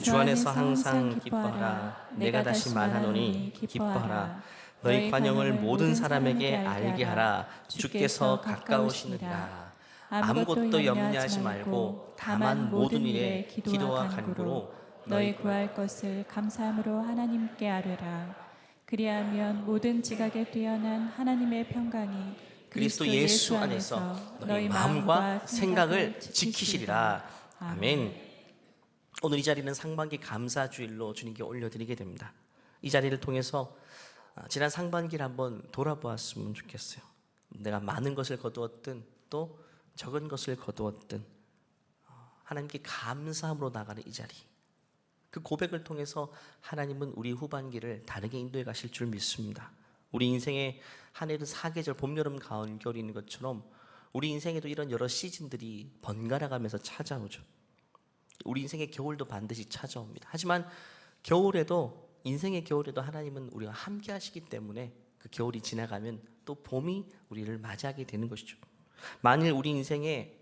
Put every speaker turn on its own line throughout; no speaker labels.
주 안에서 항상 기뻐하라. 내가 다시 말하노니 기뻐하라. 너희 관용을 모든 사람에게 알게 하라. 주께서 가까우시느니라. 아무것도 염려하지 말고 다만 모든 일에 기도와 간구로
너희 구할 것을 감사함으로 하나님께 아뢰라. 그리하면 모든 지각에 뛰어난 하나님의 평강이
그리스도 예수 안에서 너희 마음과 생각을 지키시리라. 아멘. 오늘 이 자리는 상반기 감사주일로 주님께 올려드리게 됩니다. 이 자리를 통해서 지난 상반기를 한번 돌아보았으면 좋겠어요. 내가 많은 것을 거두었든 또 적은 것을 거두었든 하나님께 감사함으로 나가는 이 자리, 그 고백을 통해서 하나님은 우리 후반기를 다르게 인도해 가실 줄 믿습니다. 우리 인생에 한 해도 사계절, 봄, 여름, 가을, 겨울이 있는 것처럼 우리 인생에도 이런 여러 시즌들이 번갈아 가면서 찾아오죠. 우리 인생의 겨울도 반드시 찾아옵니다. 하지만 겨울에도, 인생의 겨울에도 하나님은 우리와 함께 하시기 때문에 그 겨울이 지나가면 또 봄이 우리를 맞이하게 되는 것이죠. 만일 우리 인생에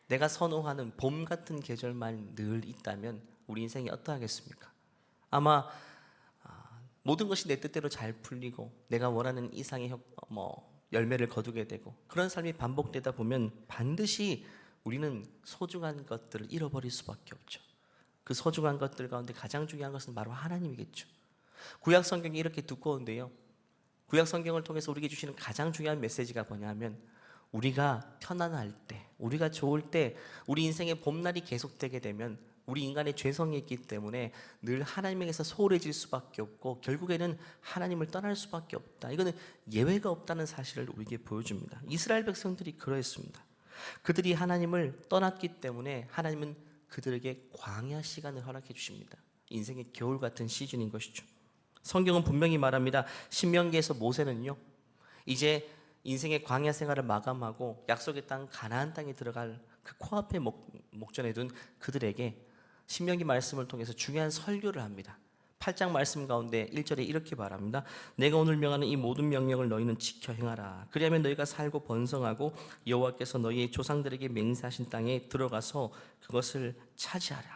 내가 선호하는 봄 같은 계절만 늘 있다면 우리 인생이 어떠하겠습니까? 아마 모든 것이 내 뜻대로 잘 풀리고 내가 원하는 이상의 열매를 거두게 되고 그런 삶이 반복되다 보면 반드시 우리는 소중한 것들을 잃어버릴 수밖에 없죠. 그 소중한 것들 가운데 가장 중요한 것은 바로 하나님이겠죠. 구약 성경이 이렇게 두꺼운데요, 구약 성경을 통해서 우리에게 주시는 가장 중요한 메시지가 뭐냐면, 우리가 편안할 때, 우리가 좋을 때, 우리 인생의 봄날이 계속되게 되면 우리 인간의 죄성이 있기 때문에 늘 하나님에게서 소홀해질 수밖에 없고 결국에는 하나님을 떠날 수밖에 없다. 이거는 예외가 없다는 사실을 우리에게 보여줍니다. 이스라엘 백성들이 그러했습니다. 그들이 하나님을 떠났기 때문에 하나님은 그들에게 광야 시간을 허락해 주십니다. 인생의 겨울 같은 시즌인 것이죠. 성경은 분명히 말합니다. 신명기에서 모세는요, 이제 인생의 광야 생활을 마감하고 약속의 땅 가나안 땅에 들어갈 그 코앞에 목전에 둔 그들에게 신명기 말씀을 통해서 중요한 설교를 합니다. 8장 말씀 가운데 1절에 이렇게 말합니다. 내가 오늘 명하는 이 모든 명령을 너희는 지켜 행하라. 그리하면 너희가 살고 번성하고 여호와께서 너희의 조상들에게 맹세하신 땅에 들어가서 그것을 차지하라.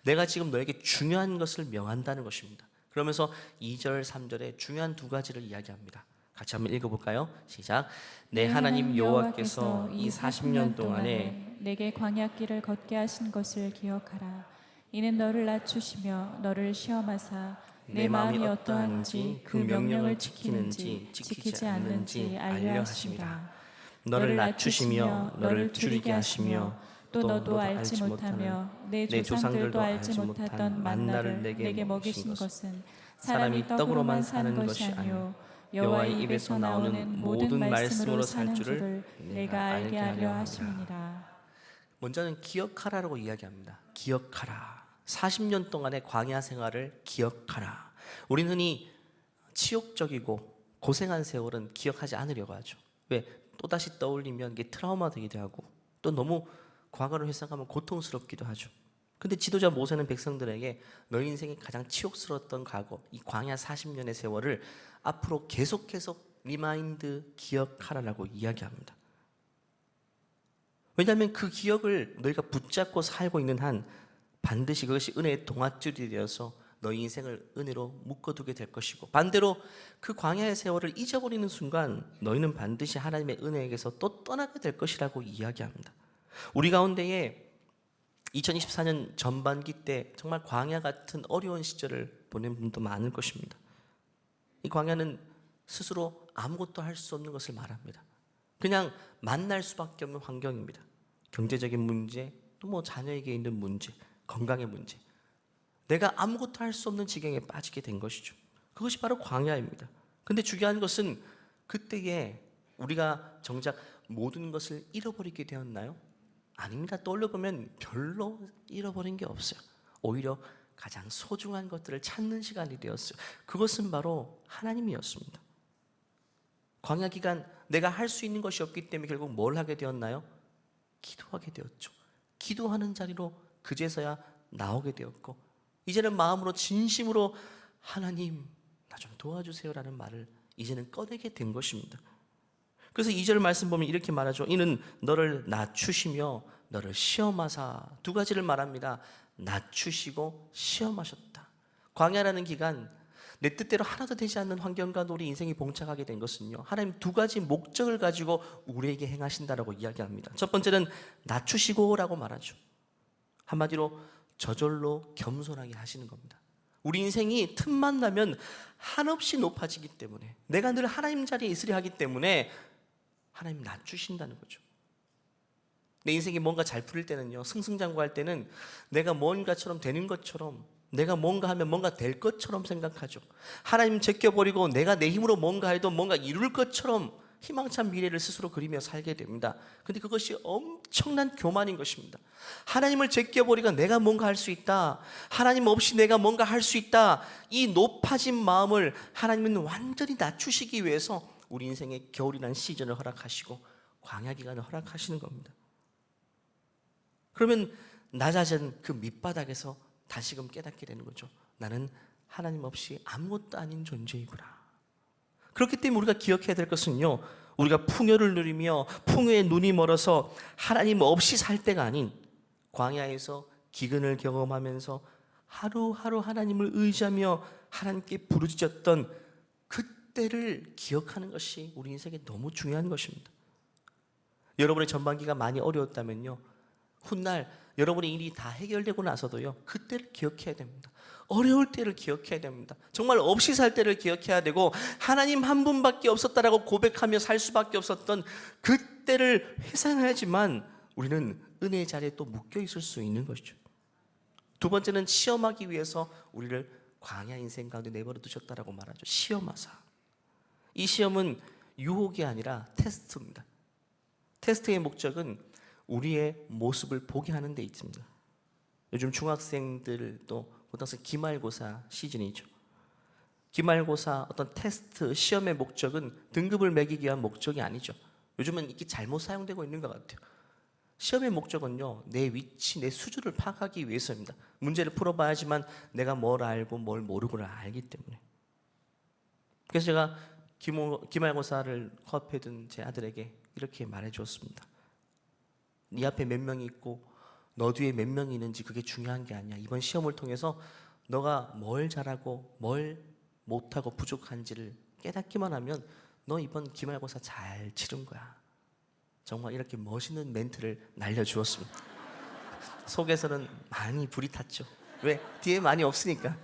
내가 지금 너에게 중요한 것을 명한다는 것입니다. 그러면서 2절 3절에 중요한 두 가지를 이야기합니다. 같이 한번 읽어볼까요? 시작. 내 하나님 여호와께서 이 40년 동안에
내게 광야길을 걷게 하신 것을 기억하라. 이는 너를 낮추시며 너를 시험하사 내 마음이 어떠한지 그 명령을 지키는지 지키지 않는지 알려 하심이라.
너를 낮추시며 너를 줄이게 하시며 또 너도 알지 못하며 내 조상들도 알지 못하던 만나를 내게 먹이신 것은 사람이 떡으로만 사는 것이 아니요 여호와의 입에서 나오는 모든 말씀으로 살 줄을 내가 알게 하려 하심이니라. 먼저는 기억하라라고 이야기합니다. 기억하라. 40년 동안의 광야 생활을 기억하라. 우리는 흔히 치욕적이고 고생한 세월은 기억하지 않으려고 하죠. 왜? 또다시 떠올리면 이게 트라우마 되기도 하고 또 너무 과거를 회상하면 고통스럽기도 하죠. 근데 지도자 모세는 백성들에게 너희 인생이 가장 치욕스러웠던 과거, 이 광야 40년의 세월을 앞으로 계속해서 리마인드, 기억하라라고 이야기합니다. 왜냐하면 그 기억을 너희가 붙잡고 살고 있는 한 반드시 그것이 은혜의 동아줄이 되어서 너희 인생을 은혜로 묶어두게 될 것이고, 반대로 그 광야의 세월을 잊어버리는 순간 너희는 반드시 하나님의 은혜에게서 또 떠나게 될 것이라고 이야기합니다. 우리 가운데에 2024년 전반기 때 정말 광야 같은 어려운 시절을 보낸 분도 많을 것입니다. 이 광야는 스스로 아무것도 할 수 없는 것을 말합니다. 그냥 만날 수밖에 없는 환경입니다. 경제적인 문제, 또 자녀에게 있는 문제, 건강의 문제, 내가 아무것도 할 수 없는 지경에 빠지게 된 것이죠. 그것이 바로 광야입니다. 근데 중요한 것은 그때에 우리가 정작 모든 것을 잃어버리게 되었나요? 아닙니다. 떠올려보면 별로 잃어버린 게 없어요. 오히려 가장 소중한 것들을 찾는 시간이 되었어요. 그것은 바로 하나님이었습니다. 광야 기간 내가 할 수 있는 것이 없기 때문에 결국 뭘 하게 되었나요? 기도하게 되었죠. 기도하는 자리로 그제서야 나오게 되었고, 이제는 마음으로 진심으로 하나님 나 좀 도와주세요 라는 말을 이제는 꺼내게 된 것입니다. 그래서 2절 말씀 보면 이렇게 말하죠. 이는 너를 낮추시며 너를 시험하사. 두 가지를 말합니다. 낮추시고 시험하셨다. 광야라는 기간, 내 뜻대로 하나도 되지 않는 환경과 우리 인생이 봉착하게 된 것은요, 하나님 두 가지 목적을 가지고 우리에게 행하신다라고 이야기합니다. 첫 번째는 낮추시고라고 말하죠. 한마디로 저절로 겸손하게 하시는 겁니다. 우리 인생이 틈만 나면 한없이 높아지기 때문에, 내가 늘 하나님 자리에 있으려 하기 때문에 하나님 낮추신다는 거죠. 내 인생이 뭔가 잘 풀릴 때는요, 승승장구할 때는 내가 뭔가처럼 되는 것처럼, 내가 뭔가 하면 뭔가 될 것처럼 생각하죠. 하나님 제껴버리고 내가 내 힘으로 뭔가 해도 뭔가 이룰 것처럼 희망찬 미래를 스스로 그리며 살게 됩니다. 근데 그것이 엄청난 교만인 것입니다. 하나님을 제껴버리고 내가 뭔가 할 수 있다, 하나님 없이 내가 뭔가 할 수 있다, 이 높아진 마음을 하나님은 완전히 낮추시기 위해서 우리 인생에 겨울이라는 시즌을 허락하시고 광야 기간을 허락하시는 겁니다. 그러면 나 자신 그 밑바닥에서 다시금 깨닫게 되는 거죠. 나는 하나님 없이 아무것도 아닌 존재이구나. 그렇기 때문에 우리가 기억해야 될 것은요, 우리가 풍요를 누리며 풍요에 눈이 멀어서 하나님 없이 살 때가 아닌, 광야에서 기근을 경험하면서 하루하루 하나님을 의지하며 하나님께 부르짖었던 그때를 기억하는 것이 우리 인생에 너무 중요한 것입니다. 여러분의 전반기가 많이 어려웠다면요, 훗날 여러분의 일이 다 해결되고 나서도요, 그때를 기억해야 됩니다. 어려울 때를 기억해야 됩니다. 정말 없이 살 때를 기억해야 되고, 하나님 한 분밖에 없었다라고 고백하며 살 수밖에 없었던 그때를 회상해야지만 우리는 은혜의 자리에 또 묶여 있을 수 있는 것이죠. 두 번째는 시험하기 위해서 우리를 광야 인생 가운데 내버려 두셨다라고 말하죠. 시험하사. 이 시험은 유혹이 아니라 테스트입니다. 테스트의 목적은 우리의 모습을 보게 하는 데 있습니다. 요즘 중학생들도 고등학생 기말고사 시즌이죠. 기말고사 어떤 테스트 시험의 목적은 등급을 매기기 위한 목적이 아니죠. 요즘은 이게 잘못 사용되고 있는 것 같아요. 시험의 목적은요, 내 위치, 내 수준을 파악하기 위해서입니다. 문제를 풀어봐야지만 내가 뭘 알고 뭘 모르고를 알기 때문에. 그래서 제가 기말고사를 코앞에 둔 제 아들에게 이렇게 말해주었습니다. 네 앞에 몇 명이 있고 너 뒤에 몇 명이 있는지 그게 중요한 게 아니야. 이번 시험을 통해서 너가 뭘 잘하고 뭘 못하고 부족한지를 깨닫기만 하면 너 이번 기말고사 잘 치른 거야. 정말 이렇게 멋있는 멘트를 날려주었습니다. 속에서는 많이 불이 탔죠. 왜? 뒤에 많이 없으니까.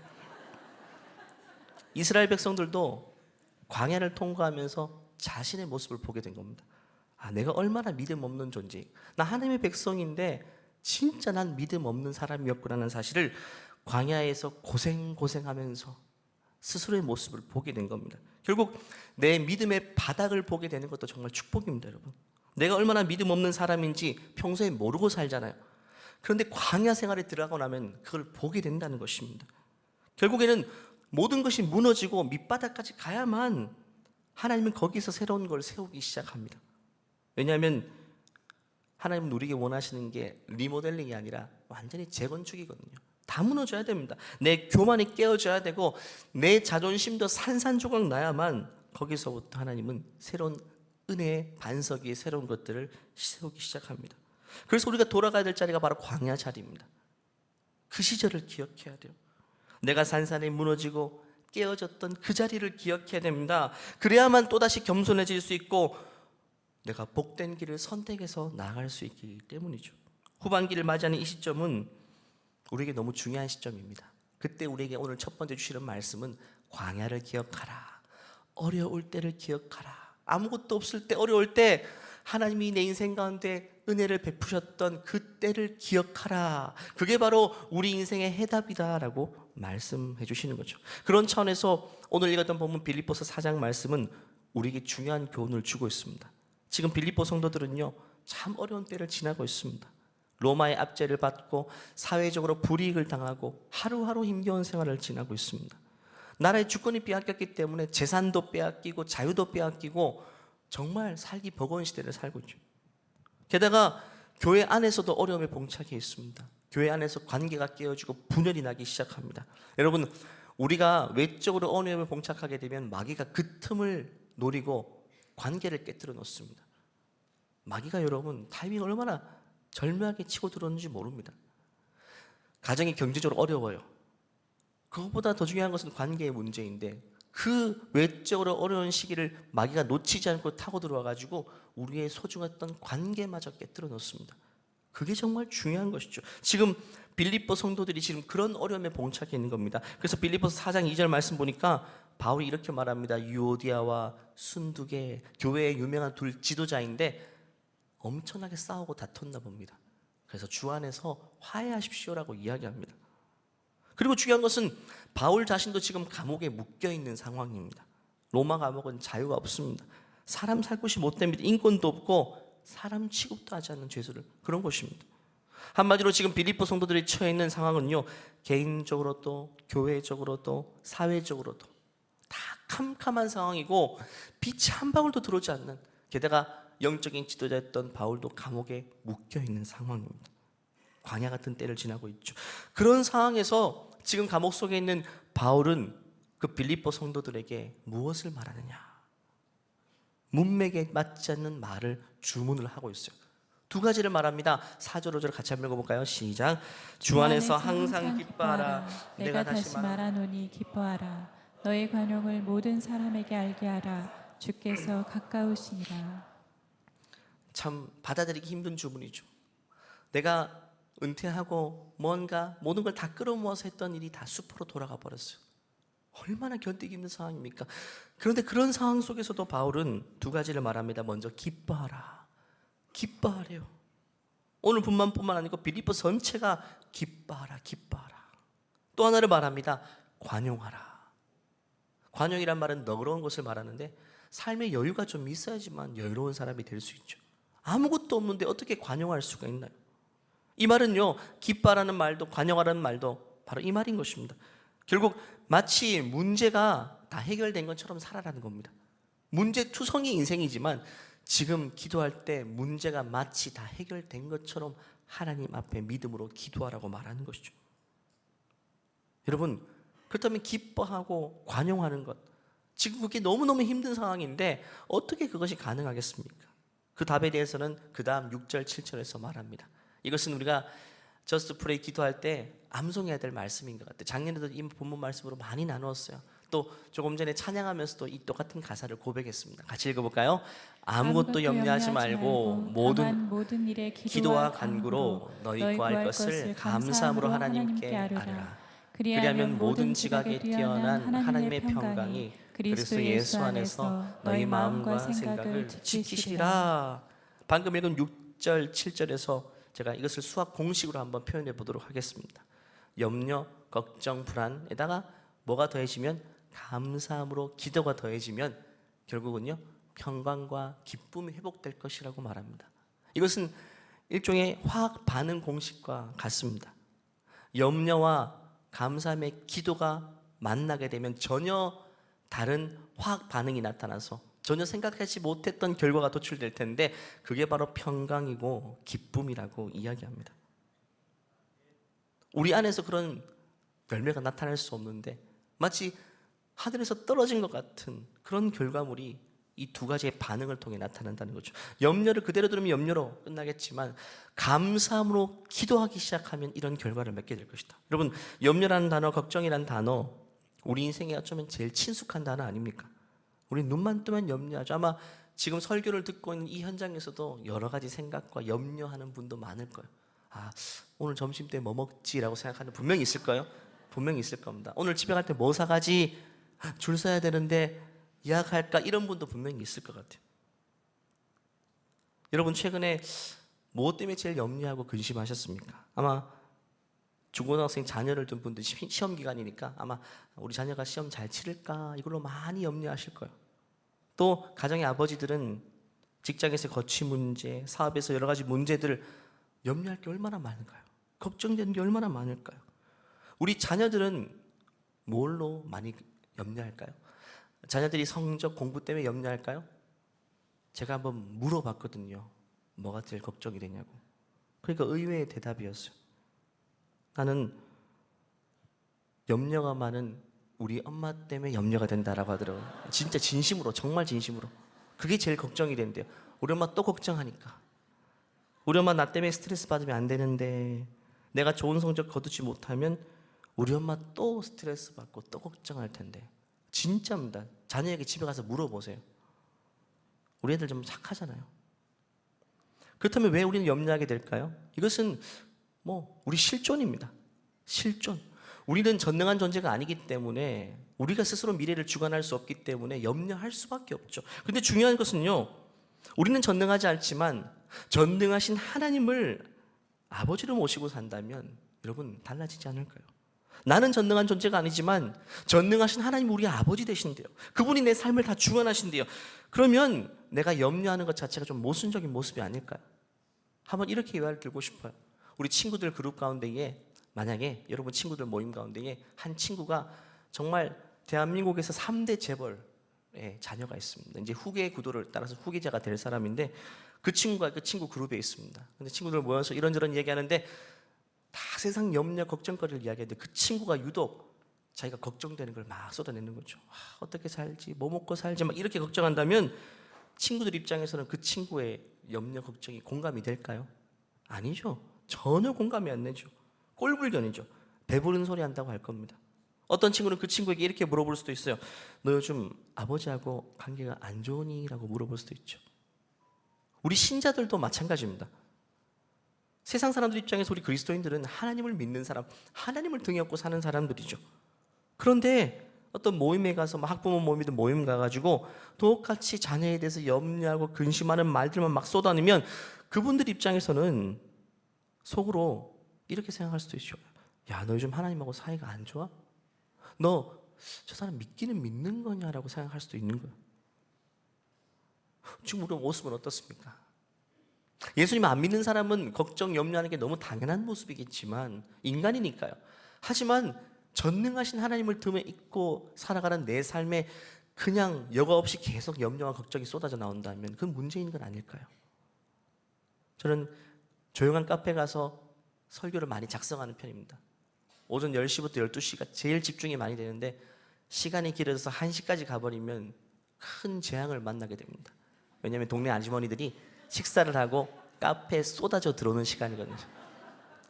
이스라엘 백성들도 광야를 통과하면서 자신의 모습을 보게 된 겁니다. 아, 내가 얼마나 믿음 없는 존재. 나 하나님의 백성인데 진짜 난 믿음 없는 사람이었구나라는 사실을 광야에서 고생하면서 스스로의 모습을 보게 된 겁니다. 결국 내 믿음의 바닥을 보게 되는 것도 정말 축복입니다, 여러분. 내가 얼마나 믿음 없는 사람인지 평소에 모르고 살잖아요. 그런데 광야 생활에 들어가고 나면 그걸 보게 된다는 것입니다. 결국에는 모든 것이 무너지고 밑바닥까지 가야만 하나님은 거기서 새로운 걸 세우기 시작합니다. 왜냐하면 하나님은 우리에게 원하시는 게 리모델링이 아니라 완전히 재건축이거든요. 다 무너져야 됩니다. 내 교만이 깨어져야 되고 내 자존심도 산산조각 나야만 거기서부터 하나님은 새로운 은혜의 반석 위에 새로운 것들을 세우기 시작합니다. 그래서 우리가 돌아가야 될 자리가 바로 광야 자리입니다. 그 시절을 기억해야 돼요. 내가 산산이 무너지고 깨어졌던 그 자리를 기억해야 됩니다. 그래야만 또다시 겸손해질 수 있고 내가 복된 길을 선택해서 나아갈 수 있기 때문이죠. 후반기를 맞이하는 이 시점은 우리에게 너무 중요한 시점입니다. 그때 우리에게 오늘 첫 번째 주시는 말씀은 광야를 기억하라. 어려울 때를 기억하라. 아무것도 없을 때, 어려울 때 하나님이 내 인생 가운데 은혜를 베푸셨던 그때를 기억하라. 그게 바로 우리 인생의 해답이다라고 말씀해 주시는 거죠. 그런 차원에서 오늘 읽었던 본문 빌립보서 4장 말씀은 우리에게 중요한 교훈을 주고 있습니다. 지금 빌립보 성도들은요, 참 어려운 때를 지나고 있습니다. 로마의 압제를 받고 사회적으로 불이익을 당하고 하루하루 힘겨운 생활을 지나고 있습니다. 나라의 주권이 빼앗겼기 때문에 재산도 빼앗기고 자유도 빼앗기고 정말 살기 버거운 시대를 살고 있죠. 게다가 교회 안에서도 어려움에 봉착해 있습니다. 교회 안에서 관계가 깨어지고 분열이 나기 시작합니다. 여러분, 우리가 외적으로 어려움에 봉착하게 되면 마귀가 그 틈을 노리고 관계를 깨뜨려 놓습니다. 마귀가 여러분 타이밍 얼마나 절묘하게 치고 들어오는지 모릅니다. 가정이 경제적으로 어려워요. 그것보다 더 중요한 것은 관계의 문제인데 그 외적으로 어려운 시기를 마귀가 놓치지 않고 타고 들어와가지고 우리의 소중했던 관계마저 깨뜨려 놓습니다. 그게 정말 중요한 것이죠. 지금 빌립보 성도들이 지금 그런 어려움에 봉착해 있는 겁니다. 그래서 빌립보서 4장 2절 말씀 보니까 바울이 이렇게 말합니다. 유오디아와 순두계, 교회의 유명한 둘 지도자인데 엄청나게 싸우고 다퉜나 봅니다. 그래서 주 안에서 화해하십시오라고 이야기합니다. 그리고 중요한 것은 바울 자신도 지금 감옥에 묶여 있는 상황입니다. 로마 감옥은 자유가 없습니다. 사람 살 곳이 못 됩니다. 인권도 없고 사람 취급도 하지 않는 죄수를, 그런 곳입니다. 한마디로 지금 빌립보 성도들이 처해 있는 상황은요, 개인적으로도 교회적으로도 사회적으로도 다 캄캄한 상황이고 빛이 한 방울도 들어오지 않는, 게다가 영적인 지도자였던 바울도 감옥에 묶여 있는 상황입니다. 광야 같은 때를 지나고 있죠. 그런 상황에서 지금 감옥 속에 있는 바울은 그 빌립보 성도들에게 무엇을 말하느냐? 문맥에 맞지 않는 말을 주문을 하고 있어요. 두 가지를 말합니다. 4절 5절 같이 한번 읽어볼까요? 시작. 주 안에서 항상 기뻐하라.
내가 다시 말하노니 기뻐하라. 너의 관용을 모든 사람에게 알게 하라. 주께서 가까우시니라.
참 받아들이기 힘든 주문이죠. 내가 은퇴하고 뭔가 모든 걸 다 끌어모아서 했던 일이 다 수포로 돌아가 버렸어요. 얼마나 견디기 힘든 상황입니까? 그런데 그런 상황 속에서도 바울은 두 가지를 말합니다. 먼저 기뻐하라. 기뻐하래요. 오늘 분만뿐만 아니고 빌립보 전체가 기뻐하라, 기뻐하라. 또 하나를 말합니다. 관용하라. 관용이란 말은 너그러운 것을 말하는데 삶의 여유가 좀 있어야지만 여유로운 사람이 될 수 있죠. 아무것도 없는데 어떻게 관용할 수가 있나요? 이 말은요, 기뻐하라는 말도 관용하라는 말도 바로 이 말인 것입니다. 결국 마치 문제가 다 해결된 것처럼 살아라는 겁니다. 문제투성이 인생이지만 지금 기도할 때 문제가 마치 다 해결된 것처럼 하나님 앞에 믿음으로 기도하라고 말하는 것이죠. 여러분, 그렇다면 기뻐하고 관용하는 것, 지금 그게 너무너무 힘든 상황인데 어떻게 그것이 가능하겠습니까? 그 답에 대해서는 그 다음 6절 7절에서 말합니다. 이것은 우리가 저스트 프레이 기도할 때 암송해야 될 말씀인 것 같아요. 작년에도 이 본문 말씀으로 많이 나누었어요. 또 조금 전에 찬양하면서도 이 똑같은 가사를 고백했습니다. 같이 읽어볼까요? 아무것도 염려하지 말고 모든 일에 기도와 간구로 너희 구할 것을 감사함으로 하나님께 아뢰라. 그리하면 모든 지각에 뛰어난 하나님의 평강이 그리스도 예수 안에서 너희 마음과 생각을 지키시리라. 방금 읽은 6절 7절에서 제가 이것을 수학 공식으로 한번 표현해 보도록 하겠습니다. 염려, 걱정, 불안에다가 뭐가 더해지면 감사함으로 기도가 더해지면 결국은요, 평강과 기쁨이 회복될 것이라고 말합니다. 이것은 일종의 화학 반응 공식과 같습니다. 염려와 감사함의 기도가 만나게 되면 전혀 다른 화학 반응이 나타나서 전혀 생각하지 못했던 결과가 도출될 텐데 그게 바로 평강이고 기쁨이라고 이야기합니다. 우리 안에서 그런 열매가 나타날 수 없는데 마치 하늘에서 떨어진 것 같은 그런 결과물이 이 두 가지의 반응을 통해 나타난다는 거죠. 염려를 그대로 들으면 염려로 끝나겠지만 감사함으로 기도하기 시작하면 이런 결과를 맺게 될 것이다. 여러분, 염려라는 단어, 걱정이라는 단어, 우리 인생에 어쩌면 제일 친숙한 단어 아닙니까? 우리 눈만 뜨면 염려하죠. 아마 지금 설교를 듣고 있는 이 현장에서도 여러 가지 생각과 염려하는 분도 많을 거예요. 아, 오늘 점심 때 뭐 먹지라고 생각하는 분명히 있을 거예요. 분명히 있을 겁니다. 오늘 집에 갈 때 뭐 사가지? 줄 서야 되는데 예약할까? 이런 분도 분명히 있을 것 같아요. 여러분, 최근에 무엇 때문에 제일 염려하고 근심하셨습니까? 아마 중고등학생 자녀를 둔 분들 시험 기간이니까 아마 우리 자녀가 시험 잘 치를까 이걸로 많이 염려하실 거예요. 또 가정의 아버지들은 직장에서 거취 문제, 사업에서 여러 가지 문제들 염려할 게 얼마나 많을까요? 걱정되는 게 얼마나 많을까요? 우리 자녀들은 뭘로 많이 염려할까요? 자녀들이 성적 공부 때문에 염려할까요? 제가 한번 물어봤거든요. 뭐가 제일 걱정이 되냐고. 그러니까 의외의 대답이었어요. 나는 염려가 많은 우리 엄마 때문에 염려가 된다라고 하더라고요. 진짜 진심으로, 정말 진심으로. 그게 제일 걱정이 된대요. 우리 엄마 또 걱정하니까. 우리 엄마 나 때문에 스트레스 받으면 안 되는데, 내가 좋은 성적 거두지 못하면 우리 엄마 또 스트레스 받고 또 걱정할 텐데. 진짜입니다. 자녀에게 집에 가서 물어보세요. 우리 애들 좀 착하잖아요. 그렇다면 왜 우리는 염려하게 될까요? 이것은 우리 실존입니다. 실존. 우리는 전능한 존재가 아니기 때문에, 우리가 스스로 미래를 주관할 수 없기 때문에 염려할 수밖에 없죠. 근데 중요한 것은요, 우리는 전능하지 않지만 전능하신 하나님을 아버지로 모시고 산다면 여러분 달라지지 않을까요? 나는 전능한 존재가 아니지만 전능하신 하나님 우리 아버지 되신대요. 그분이 내 삶을 다 주관하신대요. 그러면 내가 염려하는 것 자체가 좀 모순적인 모습이 아닐까요? 한번 이렇게 예화를 들고 싶어요. 우리 친구들 그룹 가운데에, 만약에 여러분 친구들 모임 가운데에 한 친구가 정말 대한민국에서 3대 재벌의 자녀가 있습니다. 이제 후계 구도를 따라서 후계자가 될 사람인데, 그 친구가 그 친구 그룹에 있습니다. 근데 친구들 모여서 이런저런 얘기하는데 다 세상 염려 걱정거리를 이야기하는데, 그 친구가 유독 자기가 걱정되는 걸 막 쏟아내는 거죠. 어떻게 살지, 뭐 먹고 살지, 막 이렇게 걱정한다면 친구들 입장에서는 그 친구의 염려 걱정이 공감이 될까요? 아니죠. 전혀 공감이 안 되죠. 꼴불견이죠. 배부른 소리 한다고 할 겁니다. 어떤 친구는 그 친구에게 이렇게 물어볼 수도 있어요. 너 요즘 아버지하고 관계가 안 좋으니? 라고 물어볼 수도 있죠. 우리 신자들도 마찬가지입니다. 세상 사람들 입장에서 우리 그리스도인들은 하나님을 믿는 사람, 하나님을 등에 업고 사는 사람들이죠. 그런데 어떤 모임에 가서, 학부모 모임이든 모임 가가지고 똑같이 자녀에 대해서 염려하고 근심하는 말들만 막 쏟아내면 그분들 입장에서는 속으로 이렇게 생각할 수도 있죠. 야, 너 요즘 하나님하고 사이가 안 좋아? 너 저 사람 믿기는 믿는 거냐라고 생각할 수도 있는 거예요. 지금 우리 모습은 어떻습니까? 예수님 안 믿는 사람은 걱정, 염려하는 게 너무 당연한 모습이겠지만, 인간이니까요. 하지만 전능하신 하나님을 등에 입고 살아가는 내 삶에 그냥 여과 없이 계속 염려와 걱정이 쏟아져 나온다면 그건 문제인 건 아닐까요? 저는 조용한 카페 가서 설교를 많이 작성하는 편입니다. 오전 10시부터 12시가 제일 집중이 많이 되는데, 시간이 길어져서 1시까지 가버리면 큰 재앙을 만나게 됩니다. 왜냐하면 동네 아주머니들이 식사를 하고 카페에 쏟아져 들어오는 시간이거든요.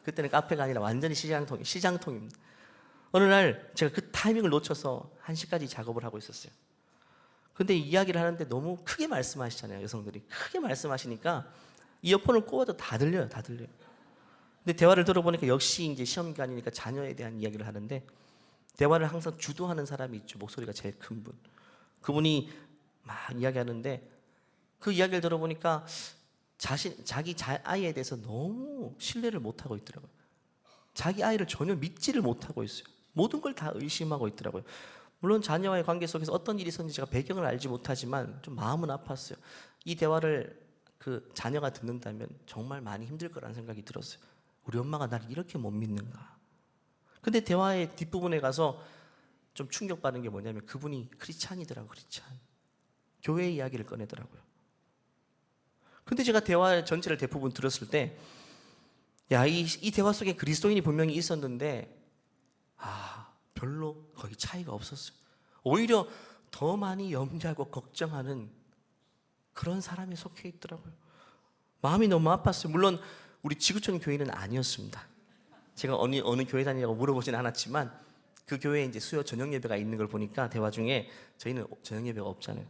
그때는 카페가 아니라 완전히 시장통입니다. 어느 날 제가 그 타이밍을 놓쳐서 1시까지 작업을 하고 있었어요. 근데 이야기를 하는데 너무 크게 말씀하시잖아요. 여성들이 크게 말씀하시니까 이어폰을 꽂아도 다 들려요. 다 들려요. 근데 대화를 들어보니까 역시 이제 시험 기간이니까 자녀에 대한 이야기를 하는데, 대화를 항상 주도하는 사람이 있죠. 목소리가 제일 큰 분. 그분이 막 이야기하는데, 그 이야기를 들어보니까 자기 아이에 대해서 너무 신뢰를 못하고 있더라고요. 자기 아이를 전혀 믿지를 못하고 있어요. 모든 걸 다 의심하고 있더라고요. 물론 자녀와의 관계 속에서 어떤 일이 있었는지 제가 배경을 알지 못하지만 좀 마음은 아팠어요. 이 대화를 그 자녀가 듣는다면 정말 많이 힘들 거라는 생각이 들었어요. 우리 엄마가 나를 이렇게 못 믿는가. 근데 대화의 뒷부분에 가서 좀 충격받은 게 뭐냐면, 그분이 크리스찬이더라고요. 크리스찬. 교회 이야기를 꺼내더라고요. 근데 제가 대화 전체를 대부분 들었을 때, 야, 이 대화 속에 그리스도인이 분명히 있었는데, 별로 거의 차이가 없었어요. 오히려 더 많이 염려하고 걱정하는 그런 사람에 속해 있더라고요. 마음이 너무 아팠어요. 물론 우리 지구촌 교회는 아니었습니다. 제가 어느 교회 다니냐고 물어보진 않았지만, 그 교회에 이제 수요 저녁 예배가 있는 걸 보니까 대화 중에 저희는 저녁 예배가 없잖아요.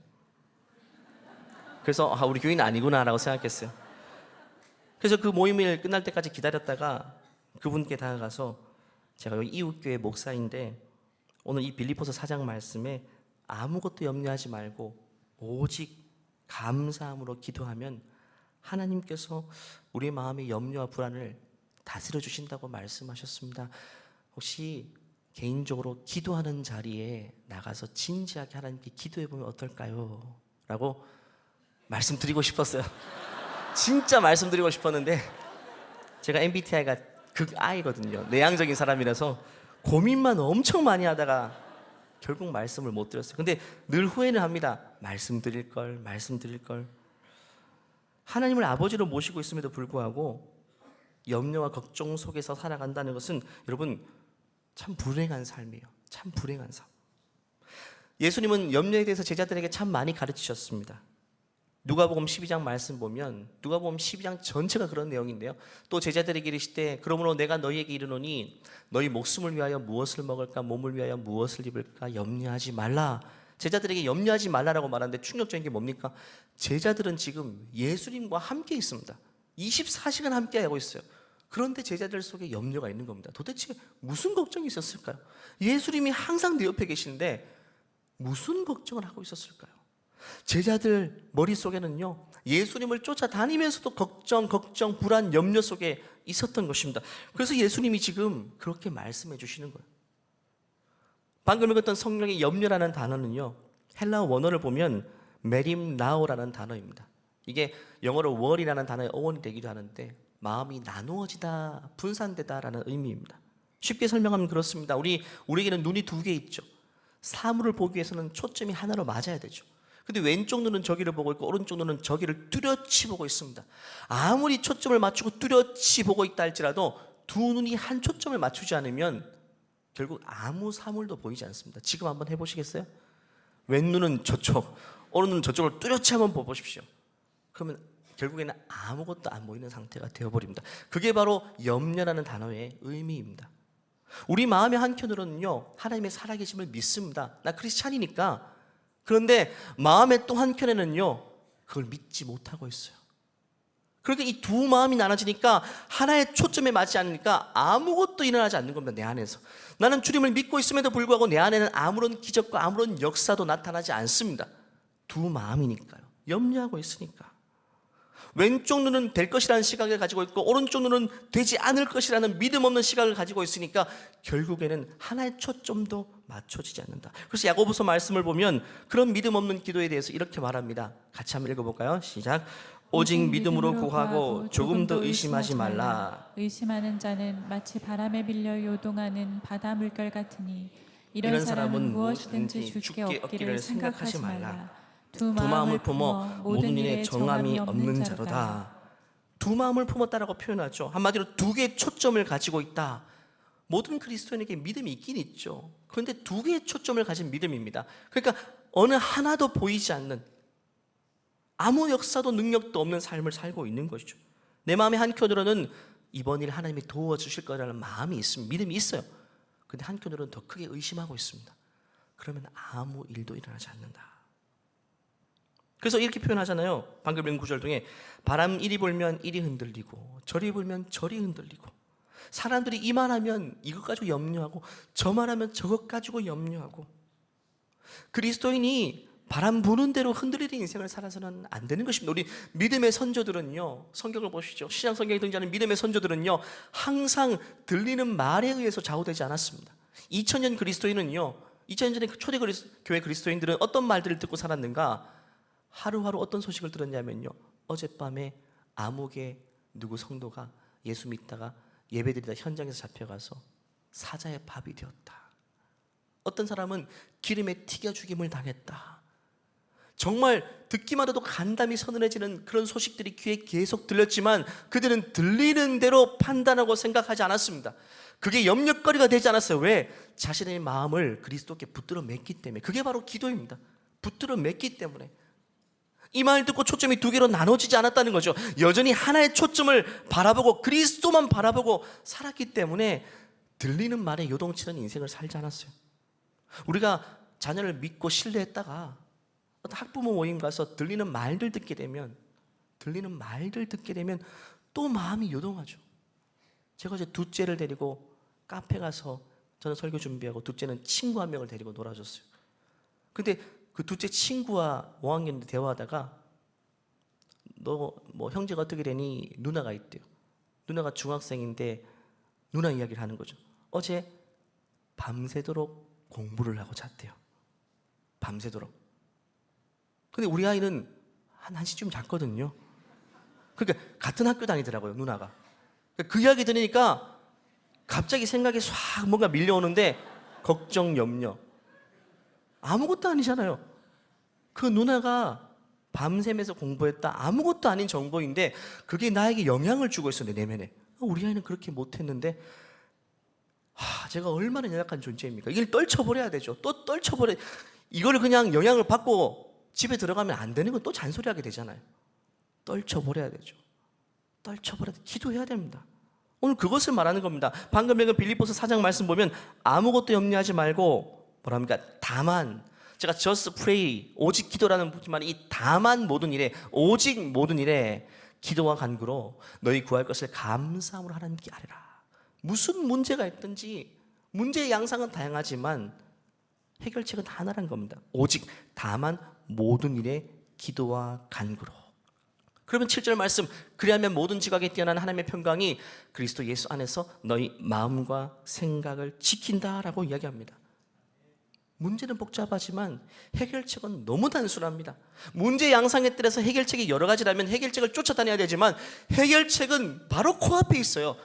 그래서 우리 교회는 아니구나라고 생각했어요. 그래서 그 모임을 끝날 때까지 기다렸다가 그분께 다가가서, 제가 여기 이웃교회 목사인데 오늘 이 빌립보서 4장 말씀에 아무것도 염려하지 말고 오직 감사함으로 기도하면 하나님께서 우리 마음의 염려와 불안을 다스려 주신다고 말씀하셨습니다. 혹시 개인적으로 기도하는 자리에 나가서 진지하게 하나님께 기도해 보면 어떨까요? 라고 말씀드리고 싶었어요. 진짜 말씀드리고 싶었는데, 제가 MBTI가 극I거든요. 내향적인 사람이라서 고민만 엄청 많이 하다가 결국 말씀을 못 드렸어요. 근데 늘 후회는 합니다. 말씀드릴 걸. 하나님을 아버지로 모시고 있음에도 불구하고 염려와 걱정 속에서 살아간다는 것은 여러분 참 불행한 삶이에요. 참 불행한 삶. 예수님은 염려에 대해서 제자들에게 참 많이 가르치셨습니다. 누가복음 12장 말씀 보면 누가복음 12장 전체가 그런 내용인데요. 또 제자들에게 이르시되 그러므로 내가 너희에게 이르노니 너희 목숨을 위하여 무엇을 먹을까 몸을 위하여 무엇을 입을까 염려하지 말라. 제자들에게 염려하지 말라라고 말하는데 충격적인 게 뭡니까? 제자들은 지금 예수님과 함께 있습니다. 24시간 함께 하고 있어요. 그런데 제자들 속에 염려가 있는 겁니다. 도대체 무슨 걱정이 있었을까요? 예수님이 항상 내 옆에 계시는데 무슨 걱정을 하고 있었을까요? 제자들 머릿속에는요, 예수님을 쫓아다니면서도 걱정, 불안, 염려 속에 있었던 것입니다. 그래서 예수님이 지금 그렇게 말씀해 주시는 거예요. 방금 읽었던 성경의 염려라는 단어는요, 헬라어 원어를 보면 메림나오라는 단어입니다. 이게 영어로 월이라는 단어의 어원이 되기도 하는데 마음이 나누어지다, 분산되다라는 의미입니다. 쉽게 설명하면 그렇습니다. 우리에게는 눈이 두 개 있죠. 사물을 보기 위해서는 초점이 하나로 맞아야 되죠. 근데 왼쪽 눈은 저기를 보고 있고 오른쪽 눈은 저기를 뚜렷이 보고 있습니다. 아무리 초점을 맞추고 뚜렷이 보고 있다 할지라도 두 눈이 한 초점을 맞추지 않으면 결국 아무 사물도 보이지 않습니다. 지금 한번 해보시겠어요? 왼눈은 저쪽, 오른눈은 저쪽을 뚜렷이 한번 보십시오. 그러면 결국에는 아무것도 안 보이는 상태가 되어버립니다. 그게 바로 염려라는 단어의 의미입니다. 우리 마음의 한켠으로는요, 하나님의 살아계심을 믿습니다. 나 크리스찬이니까. 그런데 마음의 또 한켠에는요, 그걸 믿지 못하고 있어요. 그러니까 이 두 마음이 나눠지니까 하나의 초점에 맞지 않으니까 아무것도 일어나지 않는 겁니다. 내 안에서 나는 주님을 믿고 있음에도 불구하고 내 안에는 아무런 기적과 아무런 역사도 나타나지 않습니다. 두 마음이니까요. 염려하고 있으니까. 왼쪽 눈은 될 것이라는 시각을 가지고 있고 오른쪽 눈은 되지 않을 것이라는 믿음 없는 시각을 가지고 있으니까 결국에는 하나의 초점도 맞춰지지 않는다. 그래서 야고보서 말씀을 보면 그런 믿음 없는 기도에 대해서 이렇게 말합니다. 같이 한번 읽어볼까요? 시작. 오직 믿음으로 구하고 조금도 의심하지 말라.
의심하는 자는 마치 바람에 빌려 요동하는 바다 물결 같으니 이런 사람은 무엇이든지 줄게 얻기를 생각하지 말라.
두 마음을 품어 모든 일에 정함이 없는 자로다. 두 마음을 품었다라고 표현하죠. 한마디로 두 개의 초점을 가지고 있다. 모든 그리스도인에게 믿음이 있긴 있죠. 그런데 두 개의 초점을 가진 믿음입니다. 그러니까 어느 하나도 보이지 않는, 아무 역사도 능력도 없는 삶을 살고 있는 것이죠. 내 마음의 한켠으로는 이번 일 하나님이 도와주실 거라는 마음이 있습니다. 믿음이 있어요. 그런데 한켠으로는 더 크게 의심하고 있습니다. 그러면 아무 일도 일어나지 않는다. 그래서 이렇게 표현하잖아요. 방금 읽은 구절 중에 바람 이리 불면 이리 흔들리고 저리 불면 저리 흔들리고 사람들이 이만하면 이것 가지고 염려하고 저만하면 저것 가지고 염려하고 그리스도인이 바람 부는 대로 흔들리는 인생을 살아서는 안 되는 것입니다. 우리 믿음의 선조들은요, 성경을 보시죠. 시장 성경에 등장하는 믿음의 선조들은요, 항상 들리는 말에 의해서 좌우되지 않았습니다. 2000년 그리스도인은요, 2000년 전에 초대 교회 그리스도인들은 어떤 말들을 듣고 살았는가? 하루하루 어떤 소식을 들었냐면요, 어젯밤에 암흑에 누구 성도가 예수 믿다가 예배드리다 현장에서 잡혀가서 사자의 밥이 되었다. 어떤 사람은 기름에 튀겨 죽임을 당했다. 정말 듣기만 해도 간담이 서늘해지는 그런 소식들이 귀에 계속 들렸지만 그들은 들리는 대로 판단하고 생각하지 않았습니다. 그게 염려거리가 되지 않았어요. 왜? 자신의 마음을 그리스도께 붙들어 맸기 때문에. 그게 바로 기도입니다. 붙들어 맸기 때문에. 이 말 듣고 초점이 두 개로 나눠지지 않았다는 거죠. 여전히 하나의 초점을 바라보고 그리스도만 바라보고 살았기 때문에 들리는 말에 요동치는 인생을 살지 않았어요. 우리가 자녀를 믿고 신뢰했다가 어떤 학부모 모임 가서 들리는 말들 듣게 되면 또 마음이 요동하죠. 제가 이제 둘째를 데리고 카페 가서 저는 설교 준비하고 둘째는 친구 한 명을 데리고 놀아줬어요. 근데 그 둘째 친구와 5학년 대화하다가 너 뭐 형제가 어떻게 되니? 누나가 있대요. 누나가 중학생인데 누나 이야기를 하는 거죠. 어제 밤새도록 공부를 하고 잤대요. 밤새도록. 근데 우리 아이는 한 1시쯤 잤거든요. 그러니까 같은 학교 다니더라고요, 누나가. 그 이야기 들으니까 갑자기 생각이 싹 뭔가 밀려오는데 걱정, 염려. 아무것도 아니잖아요. 그 누나가 밤새면서 공부했다. 아무것도 아닌 정보인데 그게 나에게 영향을 주고 있어, 내 내면에. 우리 아이는 그렇게 못했는데 제가 얼마나 연약한 존재입니까? 이걸 떨쳐버려야 되죠. 또 떨쳐버려. 이걸 그냥 영향을 받고 집에 들어가면 안 되는 건 또 잔소리하게 되잖아요. 떨쳐버려야 되죠. 떨쳐버려야 돼. 기도해야 됩니다. 오늘 그것을 말하는 겁니다. 방금 읽은 빌립보서 4장 말씀 보면 아무것도 염려하지 말고 뭐랍니까? 다만, 제가 just pray, 오직 기도라는 말이 이 다만 모든 일에, 오직 모든 일에 기도와 간구로 너희 구할 것을 감사함으로 하나님께 아뢰라. 무슨 문제가 있든지 문제의 양상은 다양하지만 해결책은 하나란 겁니다. 오직 다만 모든 일에 기도와 간구로. 그러면 7절 말씀, 그리하면 모든 지각에 뛰어난 하나님의 평강이 그리스도 예수 안에서 너희 마음과 생각을 지킨다라고 이야기합니다. 문제는 복잡하지만 해결책은 너무 단순합니다. 문제 양상에 따라서 해결책이 여러 가지라면 해결책을 쫓아다녀야 되지만 해결책은 바로 코앞에 있어요.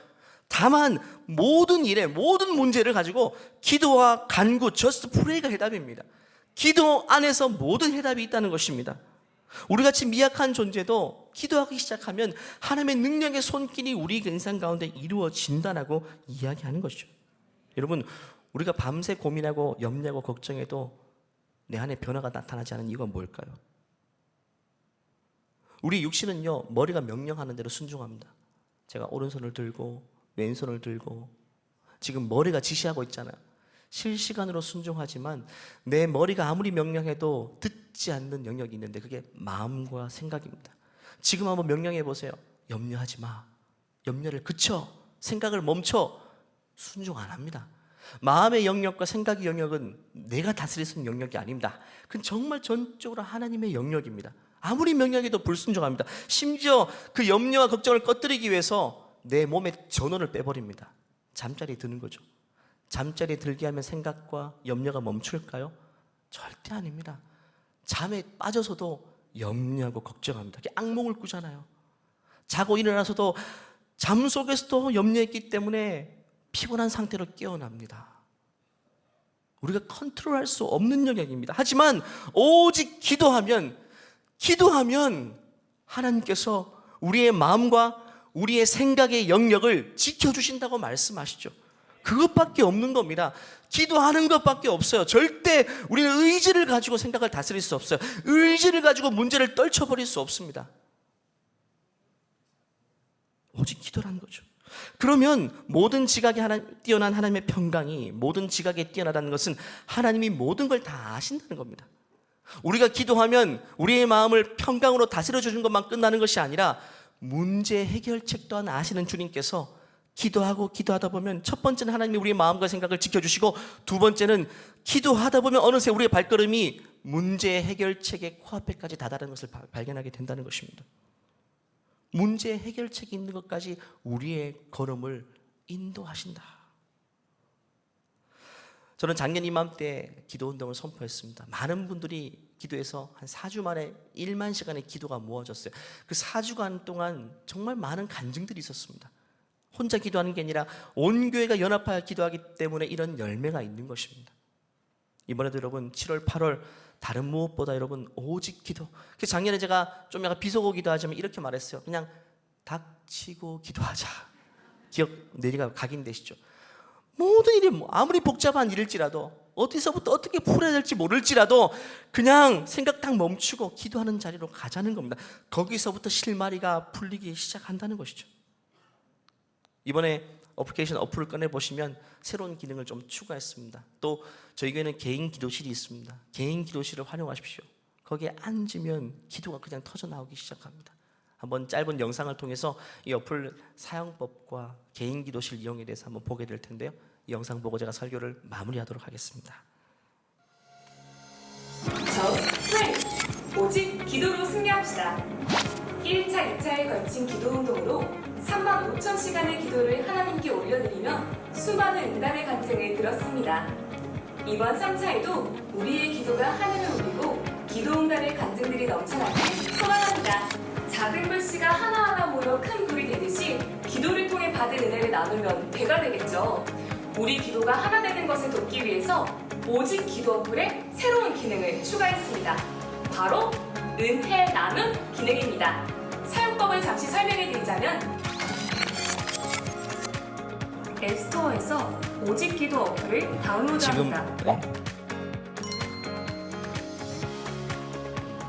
다만 모든 일에, 모든 문제를 가지고 기도와 간구, just pray가 해답입니다. 기도 안에서 모든 해답이 있다는 것입니다. 우리같이 미약한 존재도 기도하기 시작하면 하나님의 능력의 손길이 우리 인생 가운데 이루어진다라고 이야기하는 것이죠. 여러분, 우리가 밤새 고민하고 염려하고 걱정해도 내 안에 변화가 나타나지 않은 이유가 뭘까요? 우리 육신은요, 머리가 명령하는 대로 순종합니다. 제가 오른손을 들고 왼손을 들고 지금 머리가 지시하고 있잖아요. 실시간으로 순종하지만 내 머리가 아무리 명령해도 듣지 않는 영역이 있는데 그게 마음과 생각입니다. 지금 한번 명령해 보세요. 염려하지 마. 염려를 그쳐. 생각을 멈춰. 순종 안 합니다. 마음의 영역과 생각의 영역은 내가 다스릴 수 있는 영역이 아닙니다. 그건 정말 전적으로 하나님의 영역입니다. 아무리 명령해도 불순종합니다. 심지어 그 염려와 걱정을 꺼뜨리기 위해서 내 몸의 전원을 빼버립니다. 잠자리에 드는 거죠. 잠자리에 들게 하면 생각과 염려가 멈출까요? 절대 아닙니다. 잠에 빠져서도 염려하고 걱정합니다. 악몽을 꾸잖아요. 자고 일어나서도 잠 속에서도 염려했기 때문에 피곤한 상태로 깨어납니다. 우리가 컨트롤할 수 없는 영역입니다. 하지만 오직 기도하면 하나님께서 우리의 마음과 우리의 생각의 영역을 지켜주신다고 말씀하시죠. 그것밖에 없는 겁니다. 기도하는 것밖에 없어요. 절대 우리는 의지를 가지고 생각을 다스릴 수 없어요. 의지를 가지고 문제를 떨쳐버릴 수 없습니다. 오직 기도라는 거죠. 그러면 모든 지각에 뛰어난 하나님의 평강이, 모든 지각에 뛰어나다는 것은 하나님이 모든 걸 다 아신다는 겁니다. 우리가 기도하면 우리의 마음을 평강으로 다스려 주는 것만 끝나는 것이 아니라 문제 해결책 또한 아시는 주님께서 기도하다 보면 첫 번째는 하나님이 우리의 마음과 생각을 지켜주시고 두 번째는 기도하다 보면 어느새 우리의 발걸음이 문제 해결책의 코앞에까지 다다르는 것을 발견하게 된다는 것입니다. 문제 해결책이 있는 것까지 우리의 걸음을 인도하신다. 저는 작년 이맘때 기도운동을 선포했습니다. 많은 분들이 기도해서 한 4주 만에 1만 시간의 기도가 모아졌어요. 그 4주간 동안 정말 많은 간증들이 있었습니다. 혼자 기도하는 게 아니라 온 교회가 연합하여 기도하기 때문에 이런 열매가 있는 것입니다. 이번에도 여러분 7월, 8월 다른 무엇보다 여러분 오직 기도. 그래서 작년에 제가 좀 약간 비속어 기도하자면 이렇게 말했어요. 그냥 닥치고 기도하자. 기억 내리가 각인되시죠? 모든 일이 아무리 복잡한 일일지라도 어디서부터 어떻게 풀어야 될지 모를지라도 그냥 생각 딱 멈추고 기도하는 자리로 가자는 겁니다. 거기서부터 실마리가 풀리기 시작한다는 것이죠. 이번에 어플리케이션 어플을 꺼내보시면 새로운 기능을 좀 추가했습니다. 또 저희 교회는 개인 기도실이 있습니다. 개인 기도실을 활용하십시오. 거기에 앉으면 기도가 그냥 터져나오기 시작합니다. 한번 짧은 영상을 통해서 이 어플 사용법과 개인 기도실 이용에 대해서 한번 보게 될 텐데요. 이 영상 보고 제가 설교를 마무리하도록 하겠습니다.
오직 기도로 승리합시다. 1차, 2차에 걸친 기도운동으로 3만 5천 시간의 기도를 하나님께 올려드리며 수많은 응답의 간증을 들었습니다. 이번 3차에도 우리의 기도가 하늘을 울리고 기도 응답의 간증들이 넘쳐나길 소망합니다. 작은 글씨가 하나하나 모여 큰 불이 되듯이 기도를 통해 받은 은혜를 나누면 배가 되겠죠. 우리 기도가 하나 되는 것을 돕기 위해서 오직 기도 어플에 새로운 기능을 추가했습니다. 바로 은혜 나눔 기능입니다. 사용법을 잠시 설명해 드리자면 앱스토어에서 오직 기도 어플을 다운로드합니다.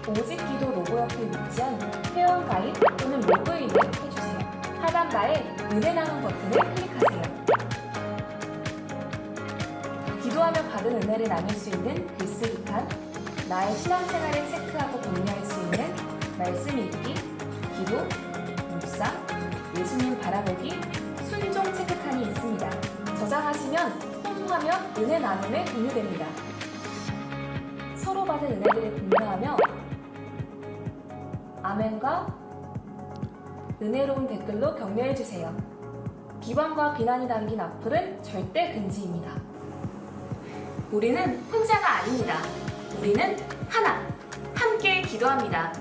오직 기도 로고 옆에 위치한 회원가입 또는 로그인을 해주세요. 하단바에 은혜 나눔 버튼을 클릭하세요. 기도하며 받은 은혜를 나눌 수 있는 글쓰기 칸, 나의 신앙생활을 체크하고 공유할 수 있는 말씀 읽기, 기도, 묵상, 예수님 바라보기, 순종 체크칸이 있습니다. 저장하시면 홈 화면 은혜 나눔에 공유됩니다. 서로 받은 은혜들을 공유하며 아멘과 은혜로운 댓글로 격려해주세요. 비관과 비난이 담긴 악플은 절대 금지입니다. 우리는 혼자가 아닙니다. 우리는 하나, 함께 기도합니다.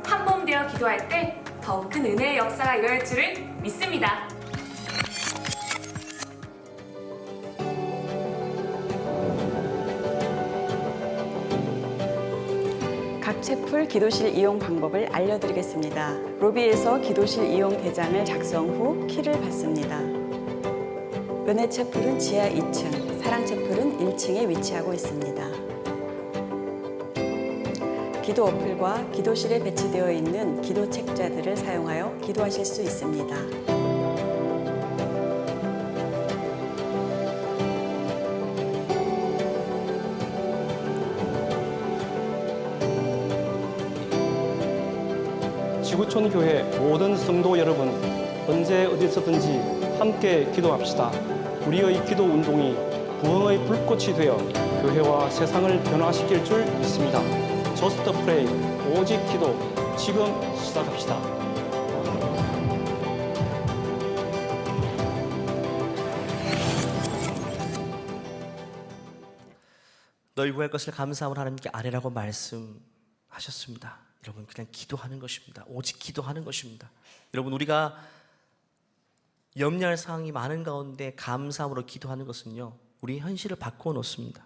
한 몸 되어 기도할 때 더 큰 은혜의 역사가 일어날 줄을 믿습니다.
각 채플 기도실 이용 방법을 알려드리겠습니다. 로비에서 기도실 이용 대장을 작성 후 키를 받습니다. 은혜 채플은 지하 2층, 사랑 채플은 1층에 위치하고 있습니다. 기도 어플과 기도실에 배치되어 있는 기도 책자들을 사용하여 기도하실 수 있습니다.
지구촌 교회 모든 성도 여러분, 언제 어디서든지 함께 기도합시다. 우리의 기도 운동이 부흥의 불꽃이 되어 교회와 세상을 변화시킬 줄 믿습니다. Just Pray, 오직 기도, 지금 시작합시다.
널 구할 것을 감사함으로 하나님께 아뢰라고 말씀하셨습니다. 여러분, 그냥 기도하는 것입니다. 오직 기도하는 것입니다. 여러분, 우리가 염려할 상황이 많은 가운데 감사함으로 기도하는 것은요, 우리 현실을 바꾸어 놓습니다.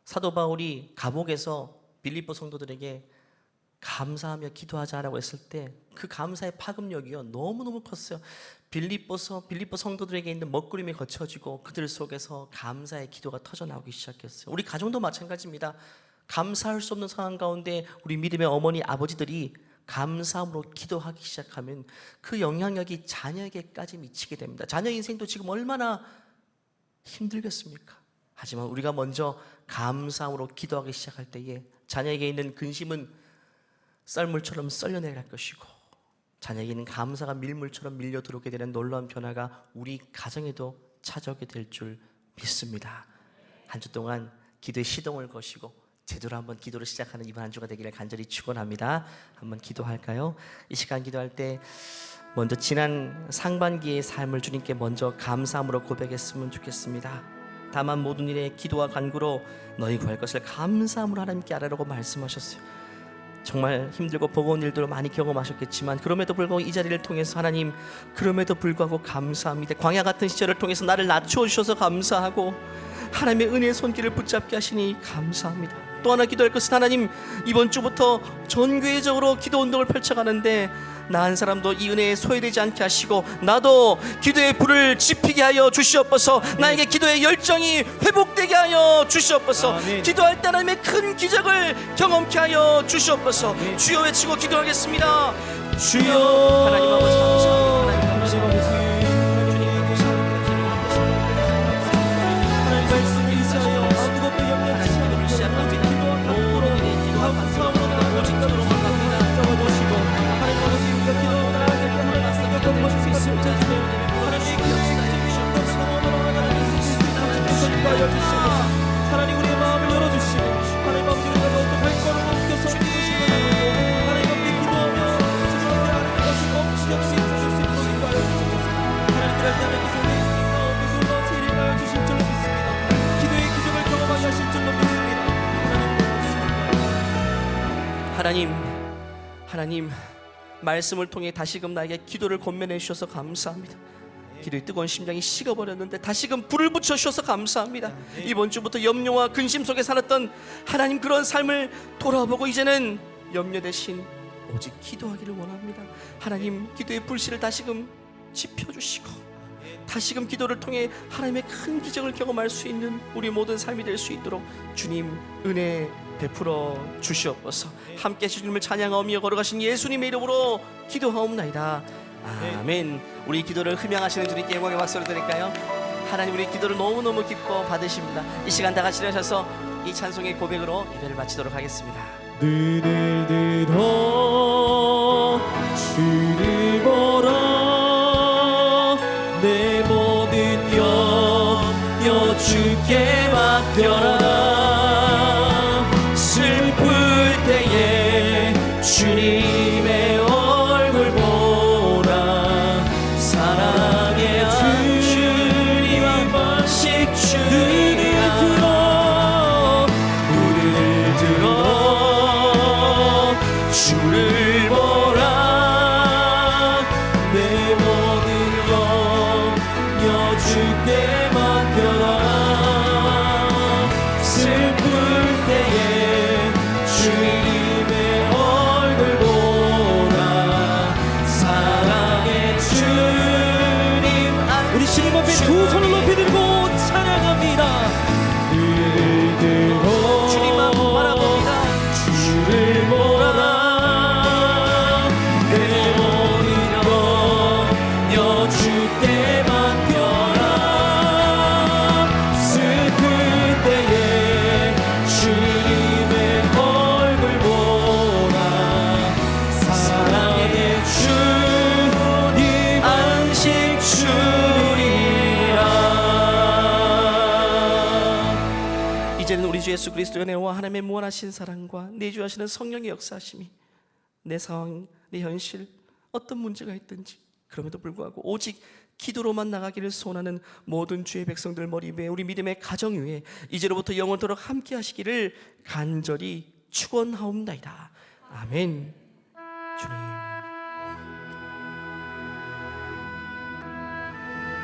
사도 바울이 감옥에서 빌립보 성도들에게 감사하며 기도하자라고 했을 때 그 감사의 파급력이요 너무너무 컸어요. 빌립보 성도들에게 있는 먹구름이 거쳐지고 그들 속에서 감사의 기도가 터져나오기 시작했어요. 우리 가정도 마찬가지입니다. 감사할 수 없는 상황 가운데 우리 믿음의 어머니 아버지들이 감사함으로 기도하기 시작하면 그 영향력이 자녀에게까지 미치게 됩니다. 자녀 인생도 지금 얼마나 힘들겠습니까? 하지만 우리가 먼저 감사함으로 기도하기 시작할 때에 자녀에게 있는 근심은 썰물처럼 썰려내릴 것이고 자녀에게 있는 감사가 밀물처럼 밀려 들어오게 되는 놀라운 변화가 우리 가정에도 찾아오게 될 줄 믿습니다. 한 주 동안 기도의 시동을 거시고 제대로 한번 기도를 시작하는 이번 한 주가 되기를 간절히 축원합니다. 한번 기도할까요? 이 시간 기도할 때 먼저 지난 상반기의 삶을 주님께 먼저 감사함으로 고백했으면 좋겠습니다. 다만 모든 일에 기도와 간구로 너희 구할 것을 감사함으로 하나님께 아뢰라고 말씀하셨어요. 정말 힘들고 버거운 일들을 많이 경험하셨겠지만 그럼에도 불구하고 이 자리를 통해서 하나님, 그럼에도 불구하고 감사합니다. 광야 같은 시절을 통해서 나를 낮추어 주셔서 감사하고 하나님의 은혜의 손길을 붙잡게 하시니 감사합니다. 또 하나 기도할 것은 하나님, 이번 주부터 전교회적으로 기도 운동을 펼쳐가는데 나 한 사람도 이 은혜에 소외되지 않게 하시고 나도 기도의 불을 지피게 하여 주시옵소서. 나에게 기도의 열정이 회복되게 하여 주시옵소서.
아멘.
기도할 때 하나님의 큰 기적을 경험케 하여 주시옵소서.
아멘.
주여 외치고 기도하겠습니다. 주여. 하나님 아버지 감사합니다. 하나님 감사합니다. 주님 감사합니다. 주님 감사합니다. 하나님 말씀을 위하여 아무것도 염려하지 않고 시작합니다. 모든 일에 기도와 감사함으로 오직 기도로 갑니다.
잡아주시고 하나님 아버지 우리가 기도하고 나아갈 때 하나님 말씀을 덮어줄 수 있을 때 하나님의 기억하여 주시옵소서. 하나님 우리의 마음을 열어주시고 하나님 아버지 우리가 더욱더 발걸음을 옮겨서 하나님 앞에 기도하며 주님께 하나님 것을 멈추지 없이 인생을 수 있도록 인도하여 주시옵소서. 하나님 그럴 때 하나님께서 우리 인생 가운데 놀라운 세례를 하여 주실 줄로 믿습니다. 기도의 기적을 경험하게 하실 줄로 믿습니다.
하나님 말씀을 통해 다시금 나에게 기도를 권면해 주셔서 감사합니다. 기도의 뜨거운 심장이 식어버렸는데 다시금 불을 붙여주셔서 감사합니다. 이번 주부터 염려와 근심 속에 살았던 하나님 그런 삶을 돌아보고 이제는 염려 대신 오직 기도하기를 원합니다. 하나님 기도의 불씨를 다시금 지펴주시고 다시금 기도를 통해 하나님의 큰 기적을 경험할 수 있는 우리 모든 삶이 될 수 있도록 주님 은혜 베풀어 주시옵소서. 함께 주님을 찬양하며 걸어가신 예수님의 이름으로 기도하옵나이다. 아멘. 우리 기도를 흠양하시는 주님께 영광의 박수를 드릴까요? 하나님, 우리 기도를 너무너무 기뻐 받으십니다. 이 시간 다 같이 일어나셔서 이 찬송의 고백으로 예배를 마치도록 하겠습니다.
눈을 들어 주를 보라. 내 모든 염려 주께 맡겨라. 슬플 때에 주님의 얼굴 보라. 사랑의 주님 한 번씩 눈을 들어 주를 보라. 내 모든 염려 주께 맡겨라. 슬플 때에 주님의 얼굴 보라. 사랑의 주님 우리 주님 앞에 두 손을 높이 들고 찬양합니다. 늘 들어
주님만 바라봅니다.
주를 보라. 내 모든 염려 주께 맡겨라. 슬플 때에 주님의 얼굴 보라. 사랑의 주님 안식 주리라.
이제는 우리 주 예수 그리스도의 은혜와 하나님의 무한하신 사랑과 내주하시는 성령의 역사하심이 내 상황, 내 현실, 어떤 문제가 있든지 그럼에도 불구하고 오직 기도로만 나가기를 소원하는 모든 주의 백성들 머리 위에, 우리 믿음의 가정 위에 이제로부터 영원토록 함께 하시기를 간절히 축원하옵나이다. 아멘. 주님.